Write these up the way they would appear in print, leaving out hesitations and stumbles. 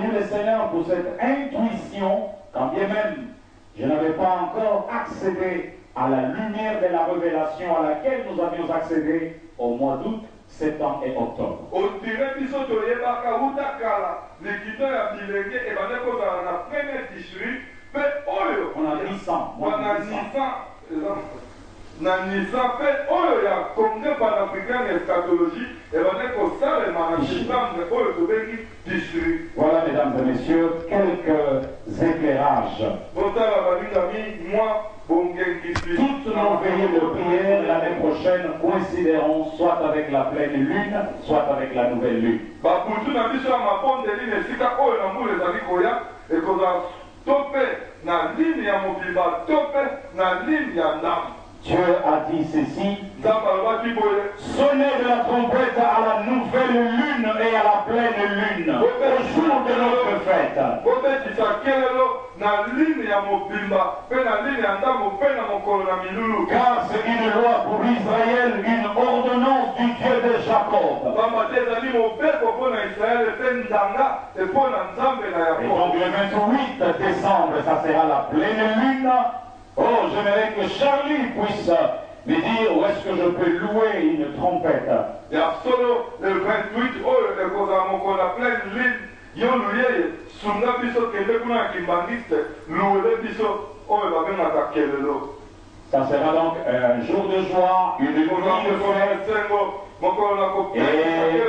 béni le Seigneur pour cette intuition, quand bien même je n'avais pas encore accédé à la lumière de la révélation à laquelle nous avions accédé au mois d'août, septembre et octobre. On a 10 ans. Voilà, mesdames et messieurs, quelques éclairages. Toutes nos veillées de prière l'année prochaine coïncideront soit avec la pleine lune, soit avec la nouvelle lune. Dieu a dit ceci: sonnez de la trompette à la nouvelle lune et à la pleine lune, au jour de notre fête. Car c'est une loi pour Israël, une ordonnance du Dieu de Jacob. Et donc le 28 décembre, ça sera la pleine lune. Oh, j'aimerais que Charlie puisse me dire où est-ce que je peux louer une trompette. Le 28, la pleine lune. Ça sera donc un jour de joie, une nuit de fête, et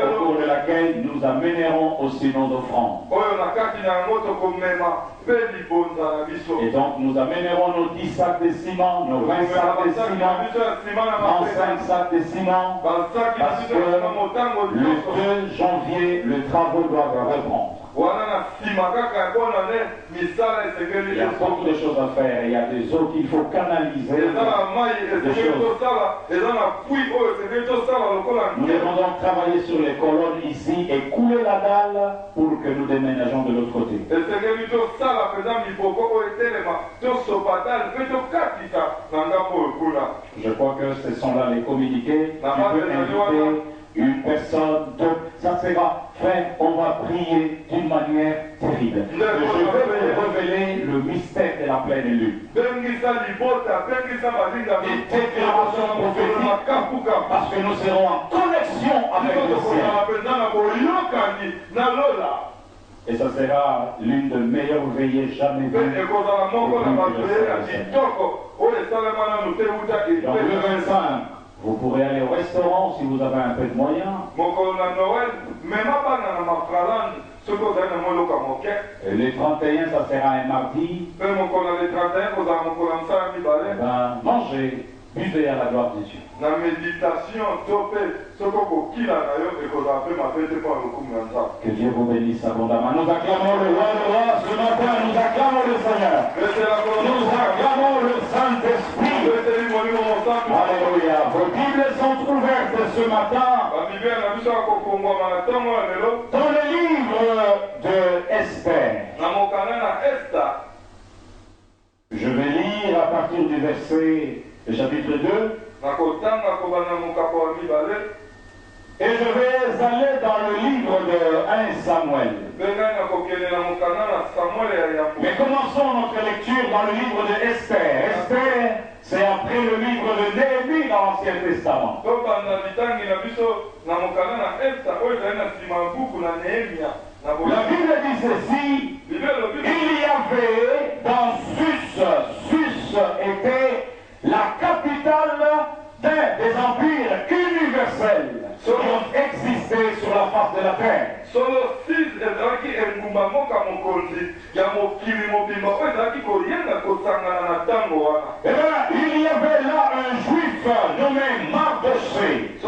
au cours de laquelle nous amènerons aussi nos offrandes. Et donc nous amènerons nos 10 sacs de ciment, nos 20 sacs de ciment, 35 sacs de ciment, parce que le 2 janvier, les travaux doivent reprendre. Il y a beaucoup de choses à faire, il y a des eaux qu'il faut canaliser. Nous devons donc travailler sur les colonnes ici et couler la dalle pour que nous déménageons de l'autre côté. Je crois que ce sont là les communiqués. Tu peux inviter une personne, ça sera fait, on va prier d'une manière terrible. Je vais vous révéler le mystère de la pleine lune. Des déclarations prophétiques, parce que nous serons en connexion avec le ciel. Et ça sera l'une des meilleures veillées jamais vues. Donc le 25, vous pourrez aller au restaurant si vous avez un peu de moyens. Et les 31, ça sera un mardi. Mangez, buvez à la gloire de Dieu. Que Dieu vous bénisse abondamment. Nous acclamons le roi de roi ce matin, nous acclamons le Seigneur. Nous acclamons le Saint-Esprit. Alléluia. Vos Bibles sont ouvertes ce matin dans le livre de Esther. Je vais lire à partir du verset du chapitre 2. Et je vais aller dans le livre de 1 Samuel. Mais commençons notre lecture dans le livre de Esther. Esther, c'est après le livre de Néhémie dans l'Ancien Testament. La Bible dit ceci: il y avait dans Sus était la capitale d'un des empires universels qui ont existé sur la face de la terre. Et bien, il y avait là un juif nommé Mardoché,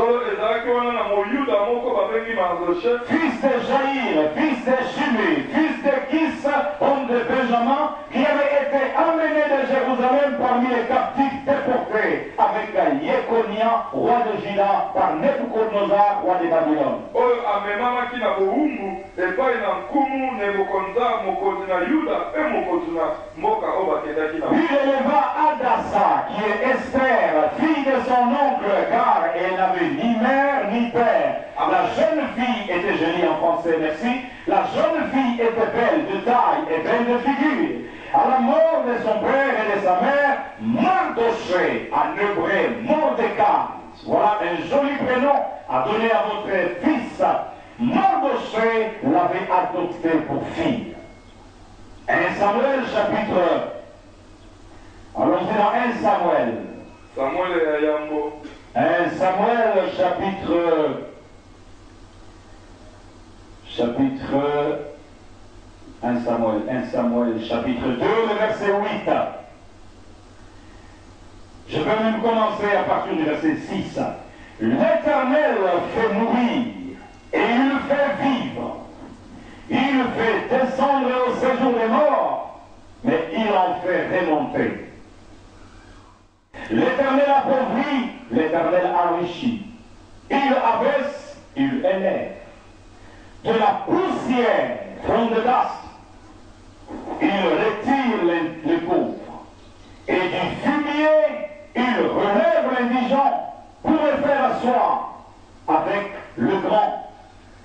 fils de Jaïr, fils de Shimei, fils de Kis, homme de Benjamin, qui avait été amené de Jérusalem parmi les captifs déportés avec Yekonia, roi de Juda, par Nebuchadnezzar, roi de Babylone. Il éleva Adassa, qui est Esther, fille de son oncle, car elle n'avait ni mère ni père. La jeune fille était, je lis en français, merci, La jeune fille était belle de taille et belle de figure. À la mort de son père et de sa mère, Mardochée, en hébreu Mordecai. Voilà un joli prénom à donner à votre fils. Mardochée l'avait adopté pour fille. 1 Samuel chapitre... Allons-y dans 1 Samuel. Samuel et Yambo. 1 Samuel chapitre 1 Samuel chapitre 2, le verset 8. Je vais même commencer à partir du verset 6. L'Éternel fait mourir et il fait vivre. Il fait descendre au séjour des morts, mais il en fait remonter. L'Éternel appauvrit, l'Éternel enrichit. Il abaisse, il élève. De la poussière, from the dust, il retire les pauvres. Et du fumier, il relève l'indigent pour le faire asseoir avec le grand.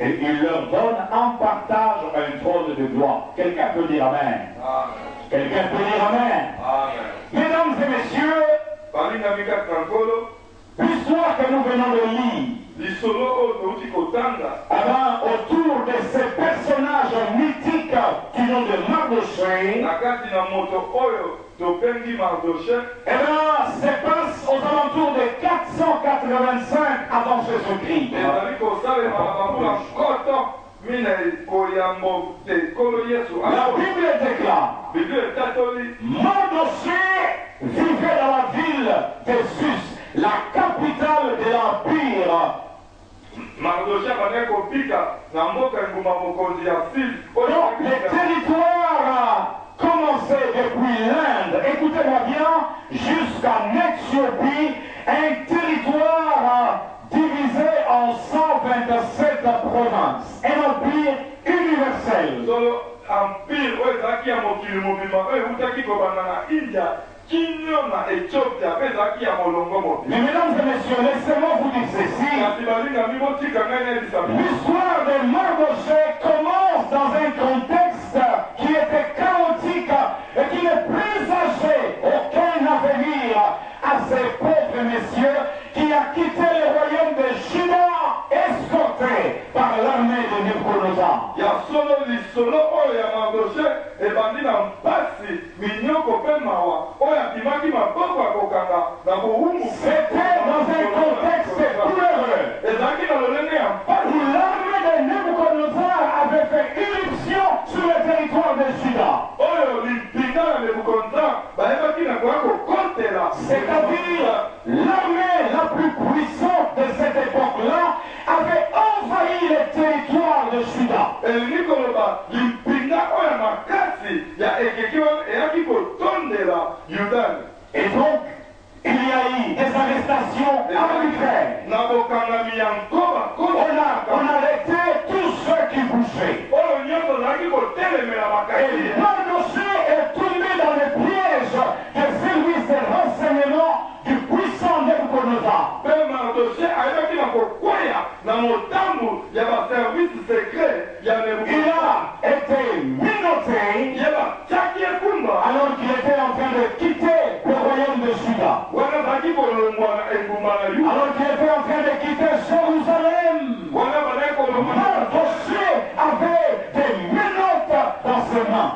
Et il leur donne en partage un trône de gloire. Quelqu'un peut dire Amen. Amen. Quelqu'un peut dire Amen. Amen. Mesdames et messieurs, l'histoire que nous venons de lire, autour de ces personnages mythiques du nom de Mardochée, se passe aux alentours de 485 avant Jésus-Christ. La Bible déclare, Mardochée vivait dans la ville de Sus, la capitale de l'Empire. Donc le territoire commençait depuis l'Inde, écoutez-moi bien, jusqu'en Éthiopie, un territoire divisé en 127 provinces, un empire universel. Mais mesdames et messieurs, laissez-moi vous dire ceci. L'histoire de Mardochée commence dans un contexte qui était chaotique et qui ne présageait aucun avenir à ces pauvres messieurs qui a quitté le royaume de Juda escorté par l'armée de Nebuchadnezzar. C'était dans un contexte douloureux où l'armée de Nebuchadnezzar avait fait irruption sur le territoire de Juda. C'est-à-dire l'armée la plus puissante de cette époque-là avait envahi le territoire de Juda. Et donc, il y a eu des arrestations arbitraires. On a arrêté tous ceux qui bougeaient. Et Mardochée est tombé dans le piège des services de renseignement du puissant Nebuchadnezzar. Il a été menotté alors qu'il était en train de quitter le royaume de Juda. Alors qu'il était en train de quitter Jérusalem. Mardochée avait des menottes dans ses mains.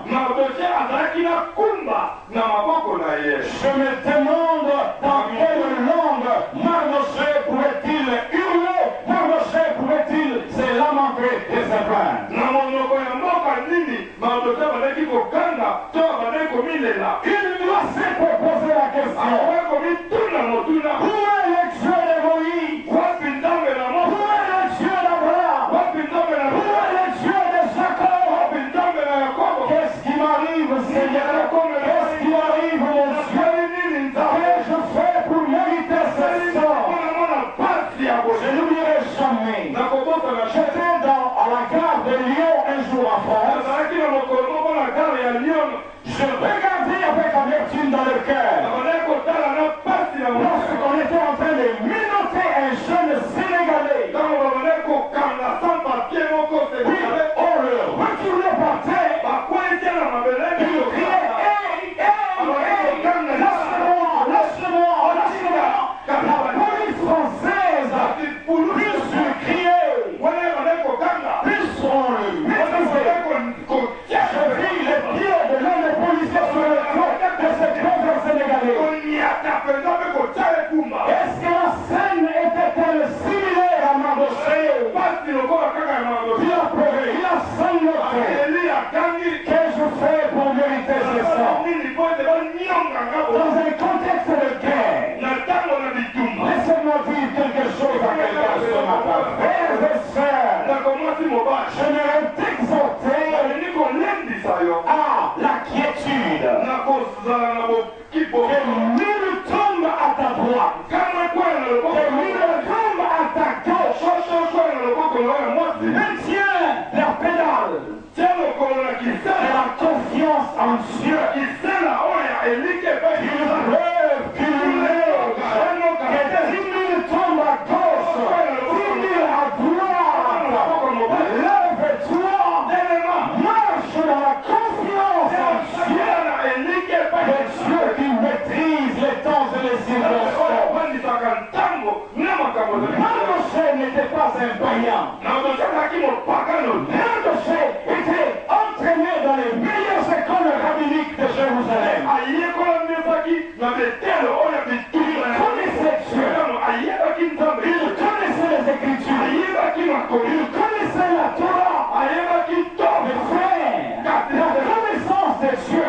Je me demande dans quelle langue Mardochée pouvait-il hurler, Mardochée pouvait-il se lamenter de ses peines. Il doit se poser la question. Où est le Dieu de Moïse? Où est le Dieu d'Abraham? Où est le Dieu de Jacob? Qu'est-ce qui m'arrive, Seigneur? Qu'est-ce qui m'arrive, mon Dieu? Qu'ai-je fait pour mériter ce sort? Je n'oublierai jamais. J'étais à la gare de Lyon un jour en France. Je regardais avec amertume dans le cœur lorsqu'on était en train de menotter un jeune Sénégalais. Oui, on le Qu'ai-je fait pour mériter ce sang? Dans un contexte de guerre, laissez-moi dire quelque chose à quelqu'un ce matin. Frères et sœurs, j'aimerais t'exhorter à la quiétude. Que nul tombe à ta droite, que nul tombe à ta gauche. Maintiens la pédale de la confiance en Dieu. Il rêve qu'il lève, que 10 000 tombent à gauche, 10 000 à droite. Lève-toi, marche dans la confiance en Dieu. Le Dieu qui maîtrise les temps et les circonstances. Mardochée n'était pas un païen. Mardochée était entraîné dans les meilleures écoles rabbiniques de Jérusalem. Il connaissait Dieu. Il connaissait les Écritures. Il connaissait la Torah. Mais frère, la connaissance de Dieu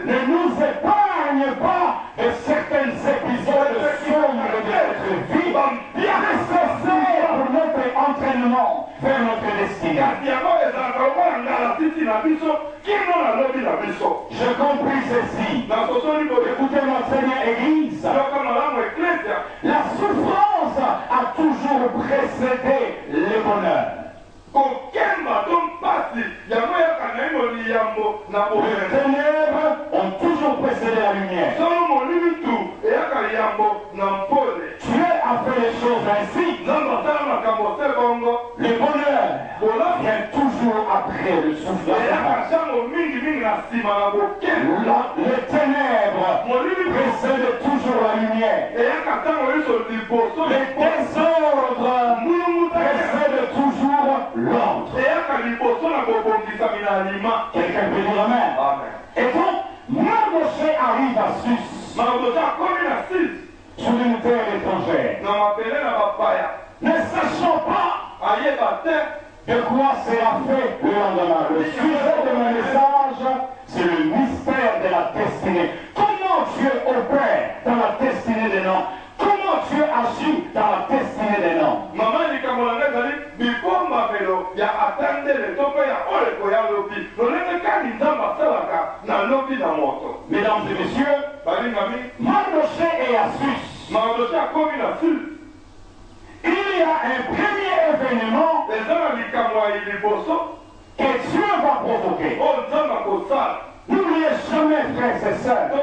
ne nous épargne pas de certains épisodes sombres de notre vie, nécessaires pour notre entraînement vers notre destinée. Je compris ceci. Écoutez-moi très bien, Église. La souffrance a toujours précédé le bonheur. Les ténèbres ont toujours précédé la lumière. Dieu a fait les choses ainsi. Le bonheur vient toujours après le souffrance. Les ténèbres précèdent toujours la lumière. Les désordres précèdent toujours l'ordre. Quelqu'un peut dire amen. Et donc, Mardochée arrive à Sus, sur une terre étrangère, ne sachant pas de quoi sera fait le lendemain. Le sujet de mon message, c'est le mystère de la destinée. Comment Dieu opère dans la destinée des noms? Comment Dieu agit dans la destinée des noms? Mesdames et messieurs, Mardochée est à Sus. Il y a un premier événement que Dieu va provoquer. N'oubliez jamais, frères et sœurs, que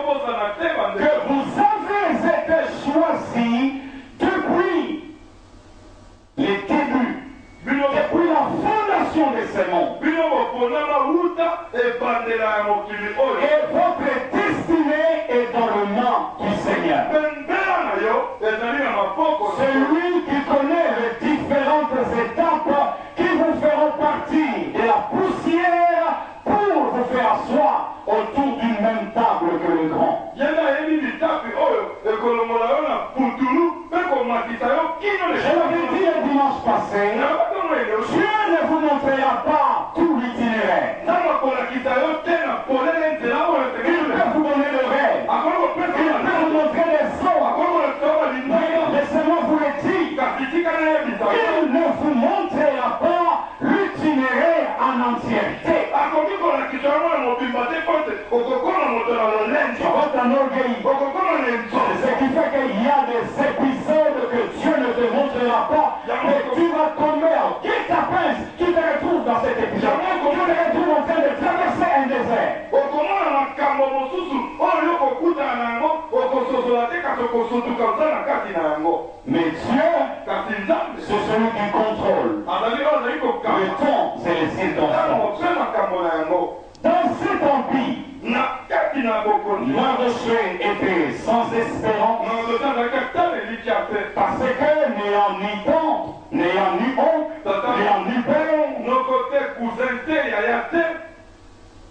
vous avez été choisis depuis les débuts, depuis la fondation de ce monde. Et votre destinée est dans le nom du Seigneur. C'est lui qui connaît les différentes étapes qui vous feront partie de la poussière pour vous faire asseoir autour d'une même table que le grand. Je l'avais dit le dimanche passé, Dieu ne vous montrera pas tout l'itinéraire. Il peut vous donner le rêve. Il peut vous montrer les sons. Laissez-moi vous le dire. Il ne vous montrera pas l'itinéraire en entièreté. Votre orgueil. Ce qui fait qu'il y a des épisodes que Dieu ne te montrera pas, mais tu vas tomber en guet-apens qui te retrouve dans cet épisode. Tu te retrouves en train de traverser un désert. Mais Dieu, c'est celui qui contrôle le temps et les circonstances. Dans cet empire, Mardochée était sans espérance parce que n'ayant ni tante, n'ayant ni oncle, n'ayant ni père,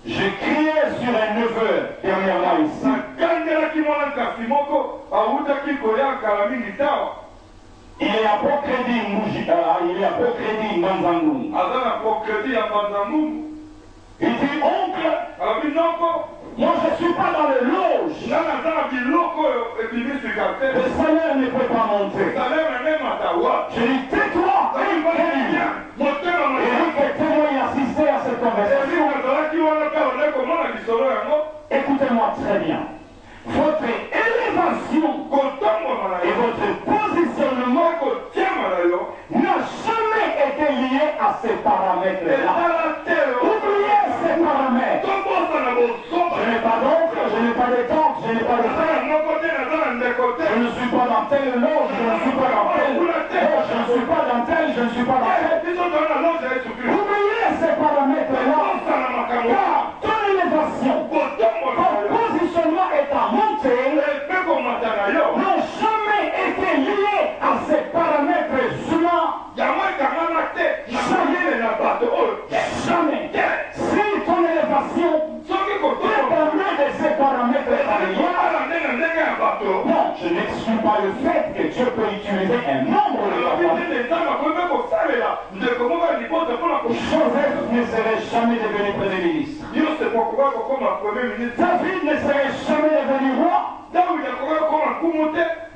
je criais sur un neveu dernièrement ici. Il est à Pocrédit Manzangou. Azana pour crédit à Banzangou. Il dit, oncle, Alors, il n'a pas. moi je ne suis pas dans les loges. Là, on a dit loco et puis mis sur la tête. Le salaire ne peut pas monter. Ça lève même à ta voix. Je dis, tais-toi, Ça il va bien. Monter dans ma Eric est témoin et assisté à cette conversation. Écoutez-moi très bien. Votre élévation et votre positionnement n'a jamais été lié à ces paramètres-là. Oubliez ces paramètres. Je n'ai pas d'oncle, je n'ai pas de tante, je n'ai pas de frère. Je ne suis pas dans telle loge, je ne suis pas dans telle loge, je ne suis pas dans telle, je ne suis pas dans telle. Oubliez ces paramètres-là. Car ton élévation, ton positionnement est en montée, n'ont jamais été liés à ces paramètres humains. Jamais. Si ton élévation dépendait de ces paramètres familiaux, non, je n'exclus pas le fait que Dieu peut utiliser un nombre de paramètres. Joseph ne serait jamais devenu premier ministre. David ne serait jamais devenu roi.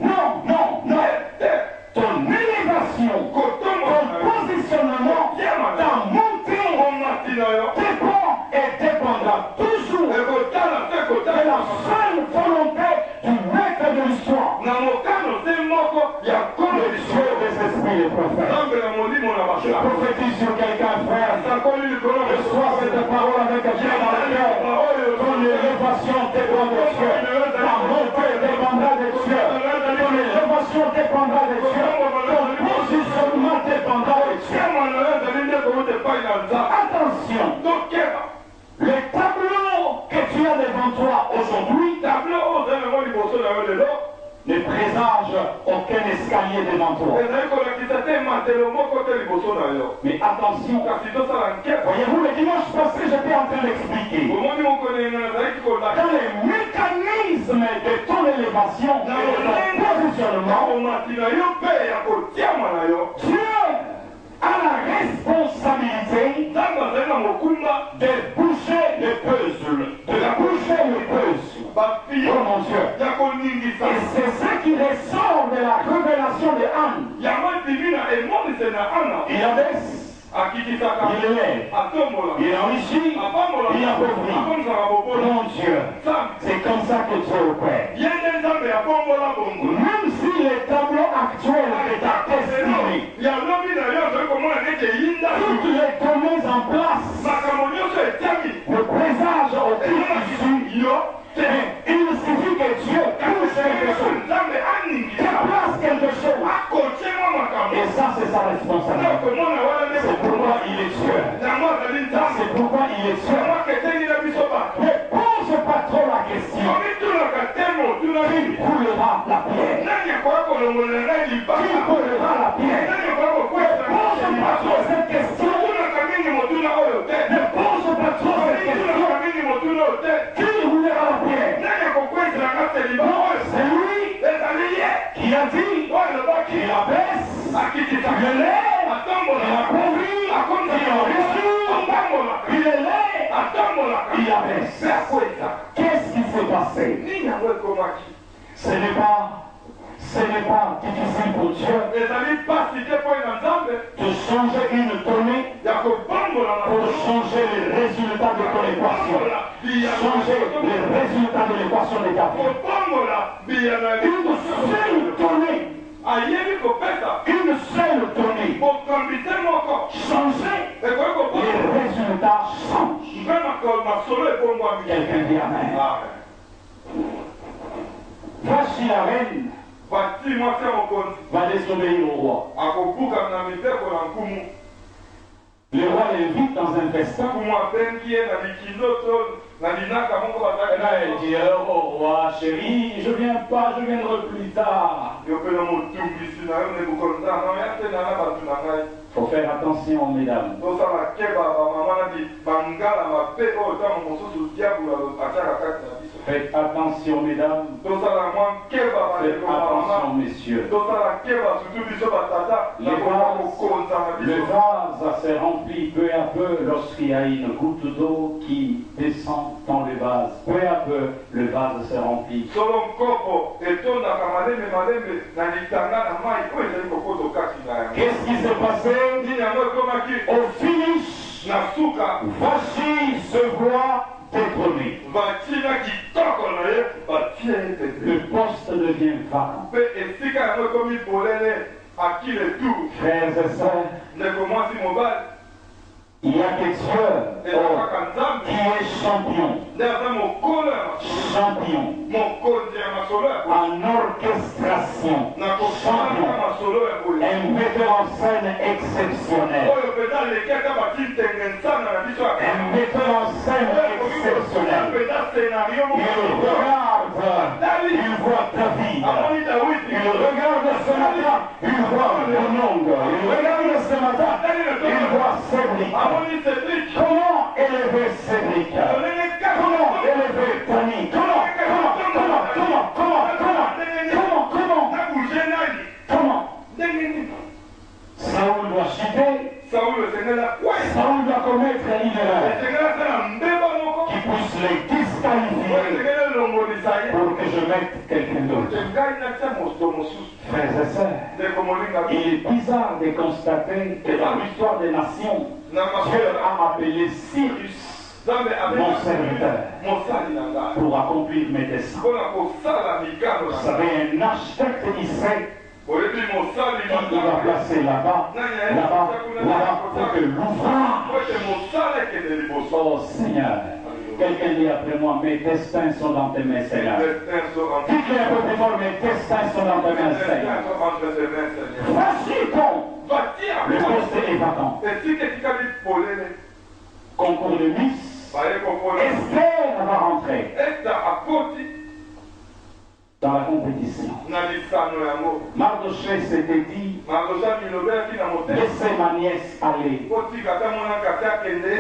Non, non, non. Ton élévation, ton positionnement, ta montée dépend et dépendra toujours de la seule volonté du maître de l'histoire. Le Dieu des esprits et prophètes. Je prophétise sur quelqu'un, frère. Reçois cette parole avec Dieu dans le cœur. Ton élévation dépend de Dieu. Ta montée dépendra de Dieu. Ton élévation dépendra de Dieu. Ton positionnement dépendra de Dieu. Attention. Les tableaux que tu as devant toi aujourd'hui ne présagent aucun escalier devant toi. Mais attention, voyez-vous, le dimanche passé, j'étais en train d'expliquer. Dans les mécanismes de ton élévation et de ton positionnement, Dieu a la responsabilité de bouger le puzzle. Oh mon Dieu. Et c'est ça qui ressort de la révélation de Anne. Il abaisse, il élève, il enrichit, il appauvrit. Mon Dieu, c'est comme ça que Dieu opère. Même si les tableaux actuels de ta destinée, toutes les données en place, ne présagent aucune issue. Il suffit que Dieu touche quelque chose, déplace quelque chose. Et ça, c'est sa responsabilité. C'est pourquoi il est Dieu. C'est pourquoi il est Dieu. Ne pose pas trop la question. Qui coulera la pierre? Qui coulera la pierre? Ne pose pas trop cette question. Ne pose pas trop cette question. Qui roulera la pierre? Non, c'est lui qui a dit qu'il abaisse, qu'il élève, qu'il appauvrit, qu'il enrichit, qu'il élève, il abaisse. Qu'est-ce qui s'est passé? Ce n'est pas difficile pour Dieu de changer une donnée pour changer les résultats de ton équation. Changer les résultats de l'équation de ta vie. Une seule donnée. Une seule donnée. Changer, les résultats changent. Quelqu'un dit Amen. Voici la reine va désobéir au roi. Le roi l'invite dans un festin. Et là, elle dit, oh roi, chéri, je viens pas, je viendrai plus tard. Il faut faire attention, mesdames. Faites attention, mesdames. tosala mwa nkeba Faites bandeko attention, mama messieurs. tosala nkeba surtout biso batata na kokonza na Le biso vase se remplit peu à peu lorsqu'il y a une goutte d'eau qui descend dans le vase. Peu à peu, le vase se remplit. solo nkopo etondaka malembe malembe na litanga na mai oyo ezali kokota kati na yango Qu'est-ce qui s'est passé? nini yango ekomaki Au finish, na suka Vachi se voit détrôné. batina kitoko na ye batie ye tete Le poste devient vacant. mpe esika yango ekomi polele akile tu Frères et sœurs, ndeko mwasi mobali il y a quelqu'un eza kaka nzambe qui est champion. nde aza mokolo ya masolo Champion mokonzi ya masolo ya boye en orchestration. na kosalaka masolo ya boye Un metteur en scène exceptionnel. oyo mpenza aleki ata batintenge nsanga na biso ya Un metteur en scène exceptionnel. mpenza scenario Il regarde, il voit David. amoni dawidi Il regarde ce matin, il voit Bonong. Il regarde ce matin, il voit Cédric. amoni cedrik Comment élever Cédric? Comment élever Tony? Comment nabouge nani Comment ndenge nini Saoul doit chuter. saulo esengela Saoul doit commettre une erreur esengela asala mbeba moko qui puisse les oyo disqualifier esengela elongolisa ye pour que je mette quelqu'un d'autre. te ngai natia moto mosusu Frères et sœurs, ndeko molinga il est bizarre de constater que dans l'histoire des nations, na Dieu masolo a appelé Cyrus nzambe mon serviteur mosali na ngai pour accomplir mes desseins. mpona kosala mikano Vous na savez, un architecte ici, oyebi mosali il va placer là-bas, là-bas, là-bas, pour que l'ouvrage. po ete mosala ekende liboso Oh Seigneur, quelqu'un dit après moi, mes destins sont dans tes mains, Seigneur. Dites-le un peu plus fort, mes destins sont dans tes mains, Seigneur. Voici donc, le poste est vacant. esika etikali polele Concours de Miss, baye kokola Esther va rentrer esta akoti dans la compétition. na lisano yango Mardochée s'était dit, makosa milobelaki na motema laissez ma nièce aller. otika ata mwana kasi akende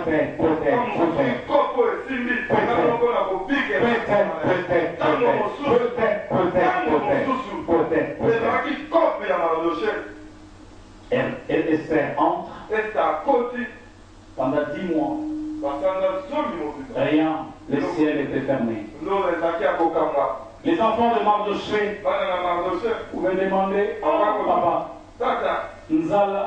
Peut-être. kopo esimbi nga lokola kobike ntango mosusu ezalaki kope ya marodoshe Esther entre esta akoti pendant 10 mois. basanda zomi mobima Rien, le ciel était fermé. nzolo ezalaki ya kokanga Les enfants de Mardochée bana na marodoshe pouvaient demander, oh papa, tata Nzala,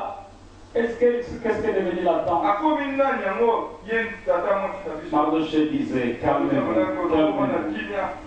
qu'est-ce que est devenu la tante? akomi nani yango ye tata mwasi na biso Mardochée disait, calmez-vous.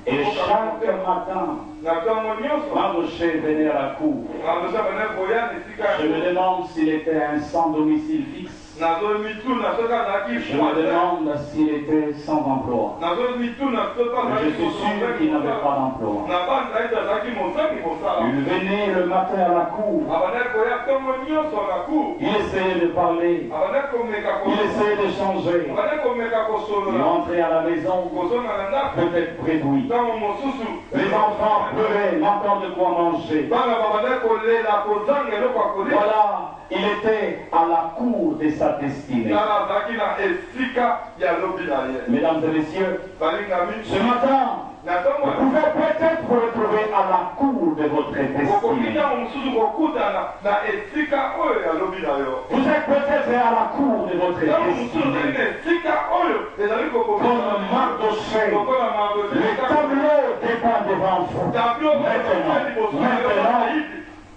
Et chaque matin, na ntongo nyonso Mardochée venait à la cour. marodoshe abana koya na esika Je me demande s'il était un sans domicile fixe. nazomituna soki azalaki Je me demande s'il était sans emploi. nazomituna soki Mais je suis sûr qu'il n'avait pas d'emploi. na bana ete azalaki mozangi kosala Il venait le matin à la cour. abandaki koya ntongo nyonso na cour Il essayait de parler. abandaki komeka Il essayait de changer. abandaki komeka Il kosolola rentrait à la maison, kozonga na ndako peut-être bredouille. ntango mosusu Les enfants pleuraient, n'entendent de quoi manger. bana babandaki kolela kozanga eloko ya kolia Voilà, il était à la cour de sa destinée. tala azalaki na esika ya lobi na ye Mesdames et messieurs, balingami ce matin, na ntongo vous pouvez peut-être vous retrouver à la cour de votre okoki destinée. ntango mosusu kokutana na esika oyo ya lobi na yo Vous êtes peut-être à la cour de votre ntango mosusu ozali na destinée. esika oyo ezali Comme Mardochée, lokola le tableau dépeint devant vous. tablo Maintenant,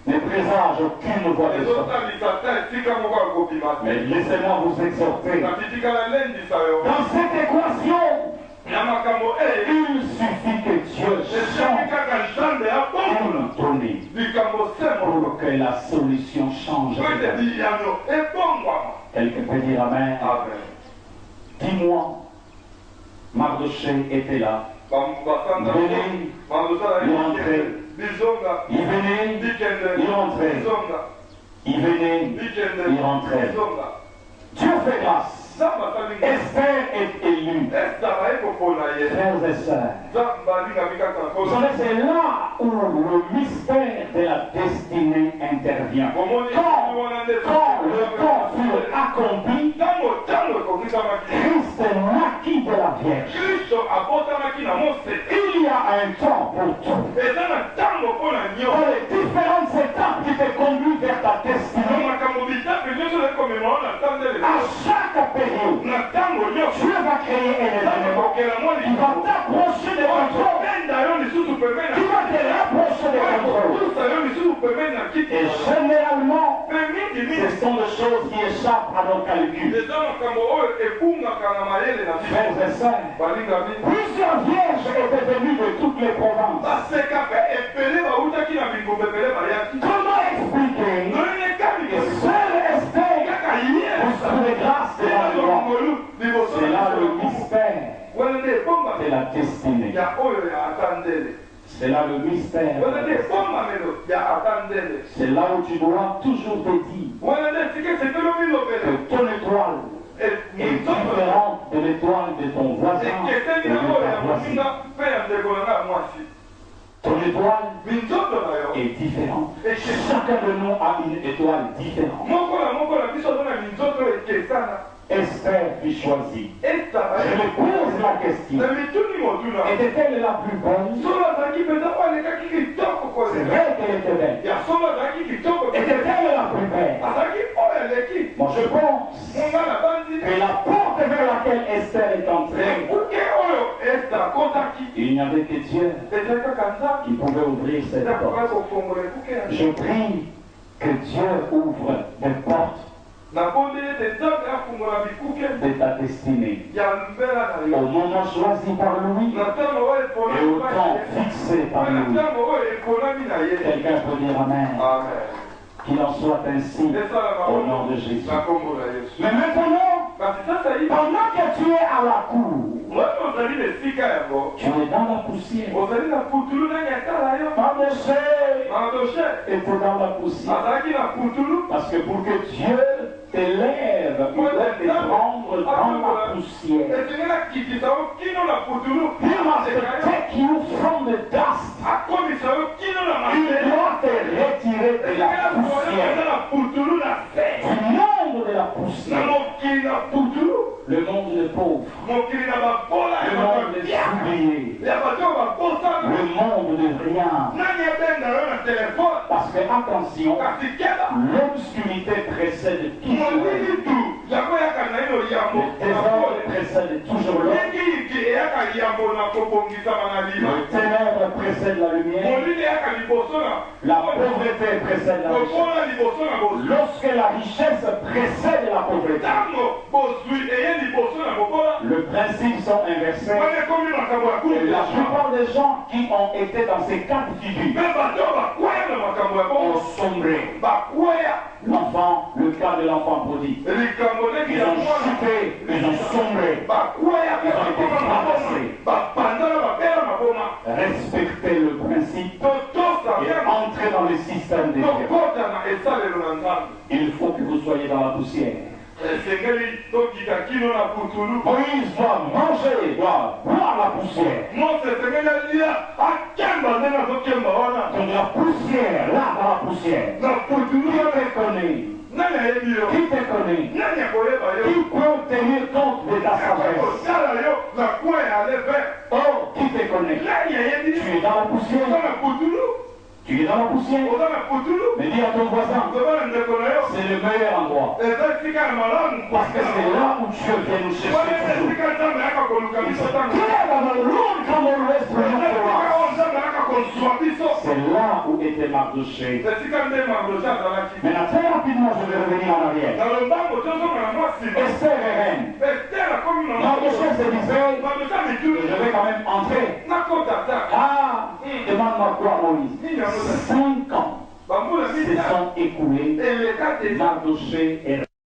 ne présage aucune voix de sortie. ezotalisa ta esika moko ya kobima te Mais laissez-moi vous exhorter. kasi tikala lendisa yo Dans cette équation, na makambo il suffit que Dieu esiki change kaka nzambe abongola une donnée likambo se moko pour que la solution change. po ete biyano ebongwama Quelqu'un peut dire Amen. amen 10 mois, Mardochée était là. basanda Venez, mandosala bizonga il venait, bikende il rentrait. bizonga Il venait, bikende il rentrait. bizonga Dieu fait grâce. nzambe asalinga Esther est élue. ezala ekopona ye Frères et sœurs, nzambe alingami kaka vous mpona savez, c'est là où le mystère de la destinée intervient. omoni wana nde Quand le temps fut accompli, ntango ntango ekokisamaki Christ naquit de la Vierge. kristo abotamaki na mose Il y a un temps pour tout. eza na ntango mpo na Dans nyonso les différentes étapes qui te conduisent vers ta na destinée, makambo bitape nyonso ezali komemao na tandele à chaque période, na ntango nyonso Dieu va créer un événement okela mwa qui va t'approcher des contrôles, benda yo lisusu pembeni qui va te rapprocher des contrôles. kotusa yo lisusu pembeni na kiti Et généralement, mpe mingi ce sont des choses qui échappent à nos calculs. eza makambo oyo ebungaka na mayele na biso Frères et sœurs, balingami plusieurs vierges étaient venues de toutes les provinces. baseka mpe ebele bautaki na bingumba ebele bayaki Comment expliquer noni ekali que seul Esther kaka ye vous trouve grâce devant le roi? ngolu liboso C'est là le mystère wana nde ebomba de la destinée. ya oyo ya atandele C'est là le mystère. wana nde ebombamelo ya atandele C'est là où tu dois toujours te dire wana nde esika esepelo bilobele que ton étoile est différente de l'étoile de ton voisin et ekeseni de yango ya ta voisine. moninga mpe ya ndeko na nga ya mwasi Ton étoile minzoto na yo est différente. ekesana Chacun de nous a une étoile différente. moko na biso aza na minzoto ekesana Esther fut choisie. etaba Je me pose la question. na mituni motuna Était-elle la plus belle? solo azalaki mpenza po alekaki kitoko C'est kolela vrai qu'elle était belle. ya solo azalaki kitoko Était-elle la plus belle? azalaki oyo eleki Moi, je pense monga na bandi que la porte vers laquelle Esther est entrée, ekuke oyo esta akotaki il n'y avait que Dieu ezali kaka nzambe qui pouvait ouvrir cette ezakoka porte. kofongola ekuke ya Je prie que Dieu ouvre des portes nabondi ete nzambe afungola bikuke de ta destinée. ya mbela na Au yo moment choisi par lui na ntango oyo et au eponami temps fixé par na lui. ntango oyo eponami na ye Quelqu'un peut dire Amen. amen Qu'il en soit ainsi esalama au nom de Jésus. na kombo na yesu Mais maintenant, kasi sasa hivi pendant que tu es à la cour, wana ozali na esika yango tu es dans la poussière. ozali na putulu nani atala yo Mardochée mardoche était dans la poussière. azalaki na putulu Parce que pour que Dieu t'élève, il doit te prendre dans la poussière. esengeli akitisa yo kino na putulu He must aseka yo take you from the dust. akomisa yo kino na Il masele doit te retirer de esengeli la akoya poussière. na putulu na se Du monde de la na poussière. mokili na putulu Le monde des pauvres. mokili na babola Le ya monde des bato oubliés. ya bato oyo babosana Le monde de rien. nani ebenga yo na telefone Parce que, attention, kasi keba l'obscurité précède toujours. molili tu yango eyaka na ino yambo Le désordre précède toujours l'autre. ndenge yiki eyaka yambo na kobongisama na lima Le ténèbre précède la lumière. molili eyaka liboso na La pauvreté précède la richesse. kokola liboso na bozwi Lorsque la richesse précède la pauvreté, ntango bozwi eye liboso na bokola le principe sont inversés. wana ekomi makambo ya Et la kulu plupart des gens qui ont été dans ces cas de figure mpe bato bakwea na makambo ya ont bongo sombré. bakwea L'enfant, le cas de l'enfant prodigue. likambo ndenge Ils ya ont mwana chuté, ils ont sombré. bakwea mpe bakoma maboma bapandana babela maboma Respectez le principe totosa et bien entrez dans le système de Dieu. tokota na esalelo na nzambe Il faut que vous soyez dans la poussière. esengeli tokita kino na putulu Moïse doit manger, doit boire la poussière. mose esengeli alia akemba ndenge azokemba wana Donc la poussière, là dans la poussière. na putulu Qui te connaît? nani ayebi yo Qui te connaît? nani akoyeba yo Qui peut tenir compte de ta sagesse? kosala yo na kwe ya leve Oh, qui te connaît? nani ayebi Tu es dans la oza poussière. na putulu Tu es dans la poussière. oza na putulu Mais dis à ton voisin, oza na ndeko na yo c'est le meilleur endroit. eza esika ya malamu Parce que c'est là où Dieu vient nous chercher wana eza toujours. esika nzambe yaka koluka biso ntango Claire dans le monde comme on reste eza esika toujours. oyo nzambe yaka kozwa biso C'est là où était Mardochée. esika nde mardoche azalaki Maintenant, très rapidement, je vais revenir en arrière. na lombango tozonga na mwa nsima Esther est reine. ester akomi na Mardochée se disait, mardoche je mitulu vais quand même entrer. nakota ta Ah, demande-moi quoi, Moïse? 5 ans bambula se mita sont écoulés. eleka te Mardochée est